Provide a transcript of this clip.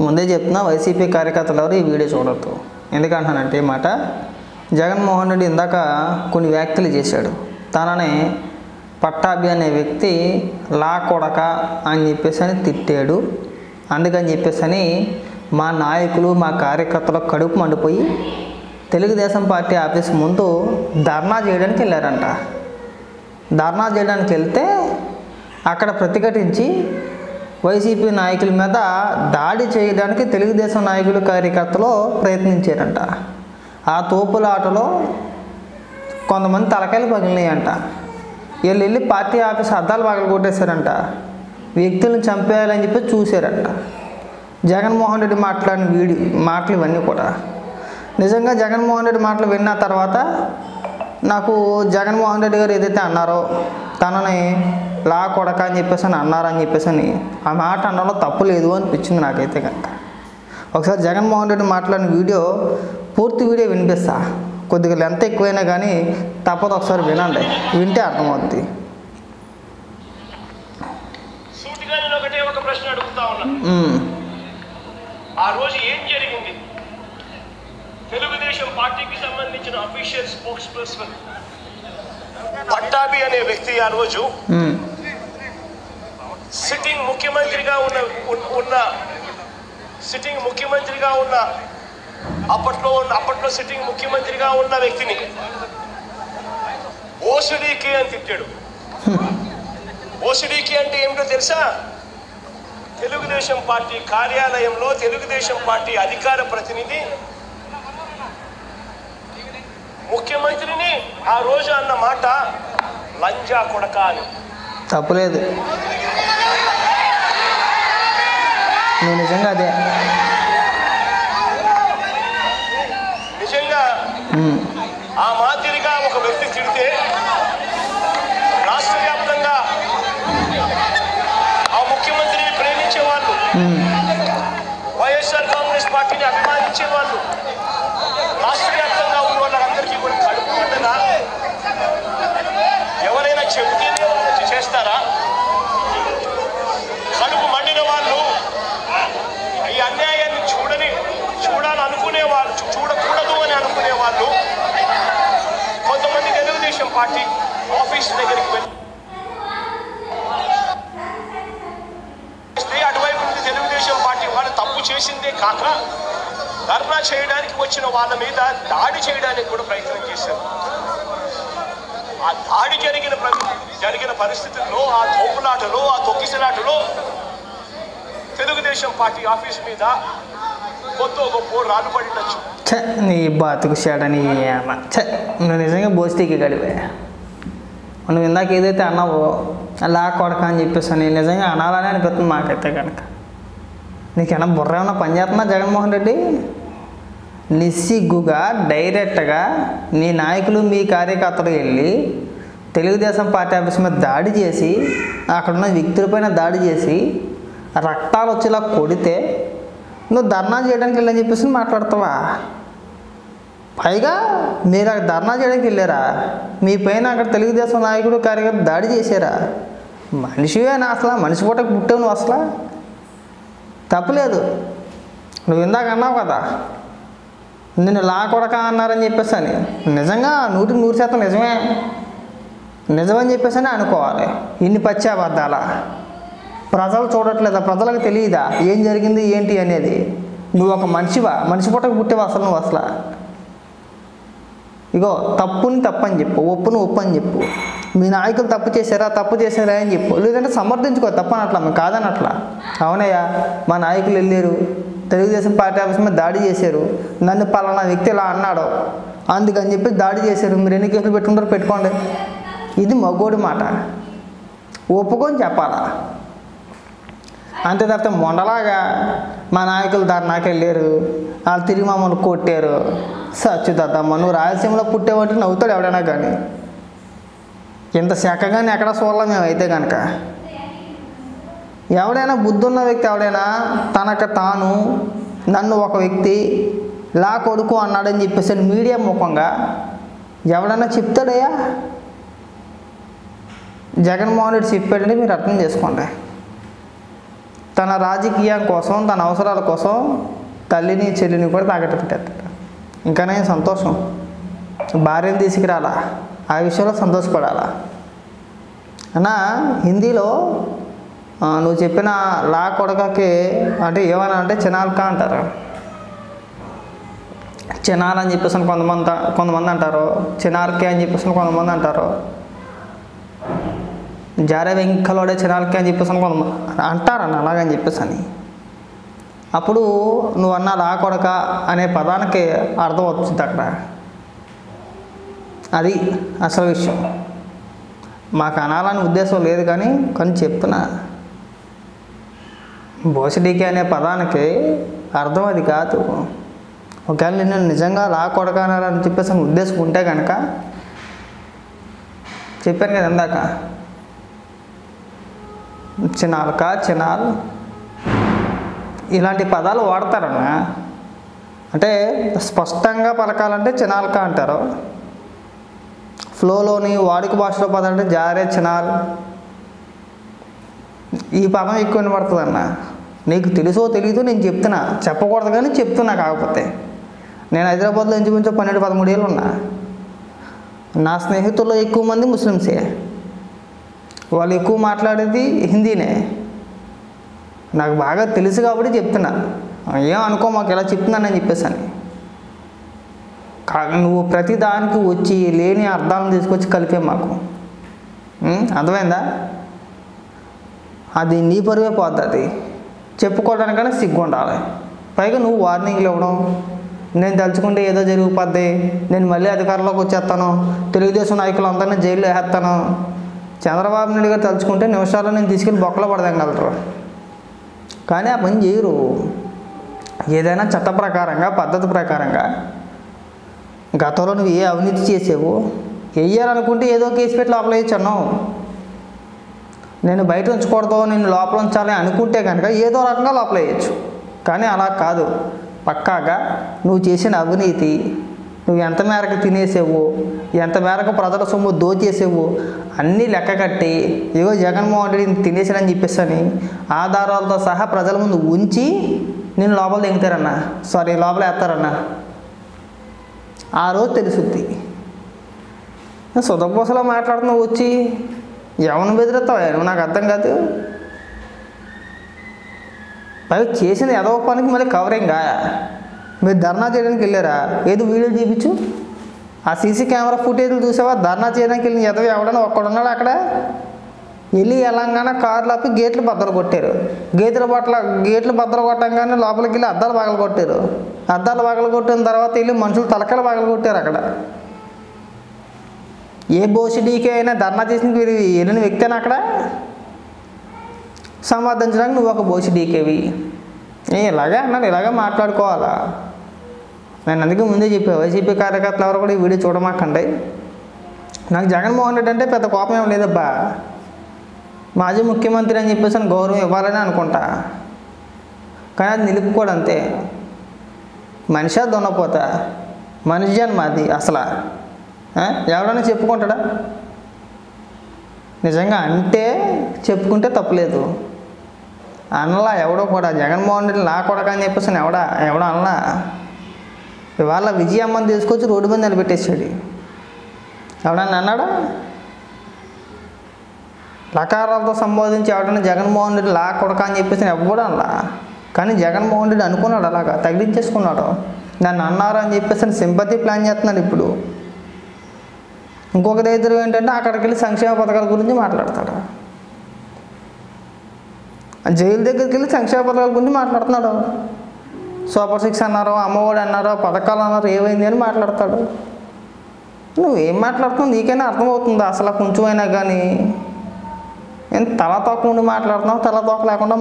ముందే చెప్తున్నా, వైసీపీ కార్యకర్తలు ఎవరు ఈ వీడియో చూడొద్దు. ఎందుకంటానంటే ఈ మాట, జగన్మోహన్ రెడ్డి ఇందాక కొన్ని వ్యాఖ్యలు చేశాడు. తనని పట్టాభి అనే వ్యక్తి లా కొడక అని చెప్పేసి అని తిట్టాడు. అందుకని చెప్పేసి అని మా నాయకులు మా కార్యకర్తలు కడుపు మండిపోయి తెలుగుదేశం పార్టీ ఆఫీస్ ముందు ధర్నా చేయడానికి వెళ్ళారంట. ధర్నా చేయడానికి వెళ్తే అక్కడ ప్రతిఘటించి వైసీపీ నాయకుల మీద దాడి చేయడానికి తెలుగుదేశం నాయకులు కార్యకర్తలు ప్రయత్నించారంట. ఆ తోపులాటలో కొంతమంది తలకాయలు పగిలినాయంట. వెళ్ళి పార్టీ ఆఫీస్ అద్దాలు పగలు కొట్టేశారంట. వ్యక్తులను చంపేయాలని చెప్పి చూశారంట. జగన్మోహన్ రెడ్డి మాట్లాడిన మాటలు ఇవన్నీ కూడా నిజంగా జగన్మోహన్ రెడ్డి మాటలు విన్న తర్వాత నాకు జగన్మోహన్ రెడ్డి గారు ఏదైతే అన్నారో తనని లా కొడక అని చెప్పేసి అని అన్నారని చెప్పేసి అని ఆ మాట అనడంలో తప్పు లేదు అనిపించింది నాకైతే కనుక. ఒకసారి జగన్మోహన్ రెడ్డి మాట్లాడిన పూర్తి వీడియో వినిపిస్తా. కొద్దిగా లెంత్ ఎక్కువైనా కానీ తప్పదు, ఒకసారి వినండి, వింటే అర్థమవుద్ది. ఒక ప్రశ్న అడుగుతా ఉన్నా, ఆ రోజు ఏం జరిగింది? తెలుగుదేశం పార్టీకి సంబంధించిన అఫీషియల్ స్పోక్స్ పర్సన్ పట్టాభి అనే వ్యక్తి ఆ రోజు సిట్టింగ్ ముఖ్యమంత్రిగా ఉన్న అప్పట్లో సిట్టింగ్ ముఖ్యమంత్రిగా ఉన్న వ్యక్తిని ఓసిడీకి అని తిట్టాడు. ఓసిడీకి అంటే ఏమిటో తెలుసా? తెలుగుదేశం పార్టీ కార్యాలయంలో తెలుగుదేశం పార్టీ అధికార ప్రతినిధి ముఖ్యమంత్రిని ఆ రోజు అన్న మాట లంజా కొడక అని. తప్పులేదు, నువ్వు నిజంగా అదే నిజంగా ఆ మాదిరిగా ఒక వ్యక్తి తిడితే రాష్ట్ర వ్యాప్తంగా ఆ ముఖ్యమంత్రిని ప్రేమించే వాళ్ళు, వైఎస్ఆర్ కాంగ్రెస్ పార్టీని అభిమానించే వాళ్ళు, రాష్ట్ర వ్యాప్తంగా ఉన్న వాళ్ళందరికీ కూడా కడుపు మంటదా? ఎవరైనా చెబితేనే చేస్తారా? కడుపు మండిన వాళ్ళు, ఈ అన్యాయాన్ని చూడాలనుకునే వాళ్ళు, చూడకూడదు అని అనుకునే వాళ్ళు కొంతమంది తెలుగుదేశం పార్టీ ఆఫీస్ దగ్గరికి వెళ్ళి అటువైపు నుండి తెలుగుదేశం పార్టీ వాళ్ళు తప్పు చేసిందే కాక ధర్నా చేయడానికి వచ్చిన వాళ్ళ మీద దాడి చేయడానికి కూడా ప్రయత్నం చేశారు. ఆ దాడి జరిగిన పరిస్థితుల్లో, ఆ తోపులాటలో, ఆ తొక్కిసలాటలో తెలుగుదేశం పార్టీ ఆఫీస్ మీద కొత్త గొప్ప రాళ్ళు పడినచ్చు. నీ బాతుకు షాడని నువ్వు నిజంగా బోస్టీకి గడివే. నువ్వు ఇందాక ఏదైతే అన్నావో లా కొడక అని చెప్పేసి అని నిజంగా అనాలని అనిపిస్తుంది మాకైతే కనుక. నీకేమన్నా బుర్ర ఏమన్నా పనిచేస్తున్నా జగన్మోహన్ రెడ్డి? నిస్సిగ్గుగా డైరెక్ట్గా మీ నాయకులు మీ కార్యకర్తలు వెళ్ళి తెలుగుదేశం పార్టీ ఆఫీస్ మీద దాడి చేసి అక్కడున్న వ్యక్తులపైన దాడి చేసి రక్తాలు వచ్చేలా కొడితే నువ్వు ధర్నా చేయడానికి వెళ్ళని చెప్పేసి మాట్లాడతావా? పైగా మీరు అక్కడ ధర్నా చేయడానికి వెళ్ళారా? మీ పైన అక్కడ తెలుగుదేశం నాయకుడు కార్యకర్త దాడి చేశారా? మనిషివేనా అసలు? మనిషి పూటకు పుట్టావు నువ్వు అసలు? తప్పలేదు, నువ్వు ఇందాక అన్నావు కదా నిన్ను లా కొడక అన్నారని చెప్పేసి అని. నిజంగా 100% నిజమని చెప్పేసి అని అనుకోవాలి. ఇన్ని పచ్చి అబద్ధాలా? ప్రజలు చూడట్లేదా? ప్రజలకు తెలియదా ఏం జరిగింది ఏంటి అనేది? నువ్వు ఒక మనిషివా? మనిషి పూటకు పుట్టేవా అసలు నువ్వు అసలు? ఇగో తప్పుని తప్పని చెప్పు, ఒప్పుని ఒప్పు అని చెప్పు. మీ నాయకులు తప్పు చేశారా అని చెప్పు. లేదంటే సమర్థించుకో, తప్పని అట్లా మేము కాదని అట్లా. అవునయ్యా, మా నాయకులు వెళ్ళారు తెలుగుదేశం పార్టీ ఆఫీస్ మీద దాడి చేశారు, నన్ను పలానా వ్యక్తి ఇలా అన్నాడు అందుకని చెప్పి దాడి చేశారు, మీరు ఎన్ని కేసులు పెట్టుకుంటారో పెట్టుకోండి. ఇది మగోడి మాట, ఒప్పుకొని చెప్పాలా. అంతే తప్ప మొండలాగా మా నాయకులు ధర్నాకి వెళ్ళారు, వాళ్ళు తిరిగి మమ్మల్ని కొట్టారు, సచ్చుదమ్మా నువ్వు రాయలసీమలో పుట్టేవంటే నవ్వుతాడు ఎవడైనా. కానీ ఇంత శాఖగానే ఎక్కడ చూడాలి మేమైతే కనుక. ఎవడైనా బుద్ధున్న వ్యక్తి ఎవడైనా తనకు తాను నన్ను ఒక వ్యక్తి లా కొడుకు అన్నాడని చెప్పేసి మీడియా ముఖంగా ఎవడైనా చెప్తాడయ్యా? జగన్మోహన్ రెడ్డి చెప్పాడంటే మీరు అర్థం చేసుకోండి. తన రాజకీయం కోసం, తన అవసరాల కోసం తల్లిని చెల్లిని కూడా తాకట్టు పెట్టేస్తాడు. ఇంకా నేను సంతోషం, భార్యను తీసుకురాలా, ఆ విషయంలో సంతోషపడాలా అన్న. హిందీలో నువ్వు చెప్పిన లా కొడకకి అంటే ఏమన్నా అంటే చినాల్కా అంటారు. చినాల్ అని చెప్పేసి కొంతమంది అంటారు, చినాల్కే అని చెప్పేసి కొంతమంది అంటారు, జారే వెంకలోడే చినాల్కే అని చెప్పేసి కొంతమంది అంటారన్న. అలాగని చెప్పేసి అని అప్పుడు నువ్వు అన్న లా కొడక అనే పదానికి అర్థం వచ్చింది అక్కడ. అది అసలు విషయం. మాకు అనాలని ఉద్దేశం లేదు కానీ చెప్తున్నా, బోసిడీకే అనే పదానికి అర్థం అది కాదు. ఒకవేళ నేను నిజంగా లా కొడక అనాలని చెప్పేసి ఉద్దేశం ఉంటే కనుక చెప్పాను కదా ఇందాక, చినాల్క, చినాల్ ఇలాంటి పదాలు వాడతారన్నా. అంటే స్పష్టంగా పలకాలంటే చినాల్క అంటారు, ఫ్లోలోని వాడుక భాషలో పదం అంటే జారే, చినాల్. ఈ పదం ఎక్కువ వినపడుతుంది అన్న. నీకు తెలుసో తెలీదో నేను చెప్తున్నా, చెప్పకూడదు కానీ చెప్తున్నా. కాకపోతే నేను హైదరాబాద్లో ఇంచుమించు 12-13 ఏళ్ళు ఉన్నా. నా స్నేహితుల్లో ఎక్కువ మంది ముస్లిమ్సే. వాళ్ళు ఎక్కువ మాట్లాడేది హిందీనే. నాకు బాగా తెలుసు కాబట్టి చెప్తున్నా. ఏం అనుకో, మాకు ఎలా చెప్తున్నానని చెప్పేసాను. నువ్వు ప్రతి దానికి వచ్చి లేని అర్థాలను తీసుకొచ్చి కలిపే మాకు అర్థమైందా? అది నీ పరువే పోతుంది. చెప్పుకోవడానికైనా సిగ్గు ఉండాలి. పైగా నువ్వు వార్నింగ్లు ఇవ్వడం, నేను తలుచుకుంటే ఏదో జరిగిపోద్ది, నేను మళ్ళీ అధికారంలోకి వచ్చేస్తాను, తెలుగుదేశం నాయకులు అందరినీ జైల్లో వేస్తాను, చంద్రబాబు నాయుడు గారు తలుచుకుంటే నిమిషాల్లో నేను తీసుకెళ్ళి బొక్కలో పడదగలరు. కానీ ఆ పని చేయరు. ఏదైనా చట్ట ప్రకారంగా, పద్ధతి ప్రకారంగా గతంలో నువ్వు ఏ అవినీతి చేసావు, వెయ్యాలనుకుంటే ఏదో కేసు పెట్టి లోపల వేయచ్చు అన్నావు. నేను బయట ఉంచకూడదు, నేను లోపల ఉంచాలి అనుకుంటే కనుక ఏదో రకంగా లోపల వేయచ్చు. కానీ అలా కాదు. పక్కాగా నువ్వు చేసిన అవినీతి, నువ్వు ఎంత మేరకు తినేసావు, ఎంత మేరకు ప్రజల సొమ్ము దోచేసావు అన్నీ లెక్క కట్టి, ఏదో జగన్మోహన్ రెడ్డిని తినేసానని చెప్పేసి ఆధారాలతో సహా ప్రజల ముందు ఉంచి నేను లోపల దిగుతారన్నా, లోపల వేస్తారన్నా. ఆ రోజు తెలుసుద్ది. సుధపోసలో మాట్లాడుతున్నావు వచ్చి ఎవరిని బెదిరిస్తావు? నువ్వు నాకు అర్థం కాదు. పైగా చేసిన ఏదో పనికి మళ్ళీ కవరింగా. మీరు ధర్నా చేయడానికి వెళ్ళారా? ఏదో వీడియో చూపించు. ఆ సీసీ కెమెరా ఫుటేజ్లు చూసావా? ధర్నా చేయడానికి వెళ్ళిన ఎదవ ఎవడన్నా ఒక్కడున్నాడు అక్కడ. వెళ్ళి తెలంగాణ కార్లు ఆపి గేట్లు బద్దలు కొట్టారు. గేట్లు బద్దలు కొట్టంగానే లోపలికి వెళ్ళి అద్దాలు పగలు కొట్టారు. అద్దాలు పగలు కొట్టిన తర్వాత వెళ్ళి మనుషులు తలకాయలు పగలు కొట్టారు అక్కడ. ఏ బోసిడీకే అయినా ధర్నా చేసిన వెళ్ళిన వ్యక్తిని అక్కడ సమర్థించడానికి నువ్వు ఒక బోసిడీకేవి. ఇలాగే అన్నాను, ఇలాగే మాట్లాడుకోవాలా. నేను అందుకే ముందే చెప్పాను, వైసీపీ కార్యకర్తలు ఎవరు కూడా ఈ వీడియో చూడమాకండి. నాకు జగన్మోహన్ రెడ్డి అంటే పెద్ద కోపం ఏం లేదబ్బా. మాజీ ముఖ్యమంత్రి అని చెప్పేసి గౌరవం ఇవ్వాలని అనుకుంటా. కానీ అది నిలుపుకోడు అంతే. మనిషి దున్నపోతా, మనిషి జన్మ అది. అసలు ఎవడన్నా చెప్పుకుంటాడా? నిజంగా అంటే చెప్పుకుంటే తప్పులేదు. అనలా ఎవడో కూడా. జగన్మోహన్ రెడ్డి లా కొడక అని చెప్పేసి ఎవడో అనలా. ఇవాళ విజయమ్మని తీసుకొచ్చి రోడ్డు మీద నిలబెట్టేసాడు. ఎవడన్నా అన్నాడా? లకారాలతో సంబోధించి ఎవడన్నా జగన్మోహన్ రెడ్డి లా కొడక అని చెప్పేసి ఎవడు అనలా. కానీ జగన్మోహన్ రెడ్డి అనుకున్నాడు, అలాగా తగిలించేసుకున్నాడు. నన్ను అన్నారు అని చెప్పేసి సింపతి ప్లాన్ చేస్తున్నాడు ఇప్పుడు. ఇంకొక దగ్గర ఏంటంటే అక్కడికి వెళ్ళి సంక్షేమ పథకాల గురించి మాట్లాడతాడు. జైలు దగ్గరికి వెళ్ళి సంక్షేమ పథకాల గురించి మాట్లాడుతున్నాడు. సూపర్ 6 అన్నారు, అమ్మఒడి అన్నారు, పథకాలు అన్నారు, ఏమైంది అని మాట్లాడతాడు. నువ్వేం మాట్లాడుతున్నావు నీకైనా అర్థమవుతుందా అసలు కొంచెమైనా? కానీ తల తోక ఉండి మాట్లాడుతున్నావు, తల తోక లేకుండా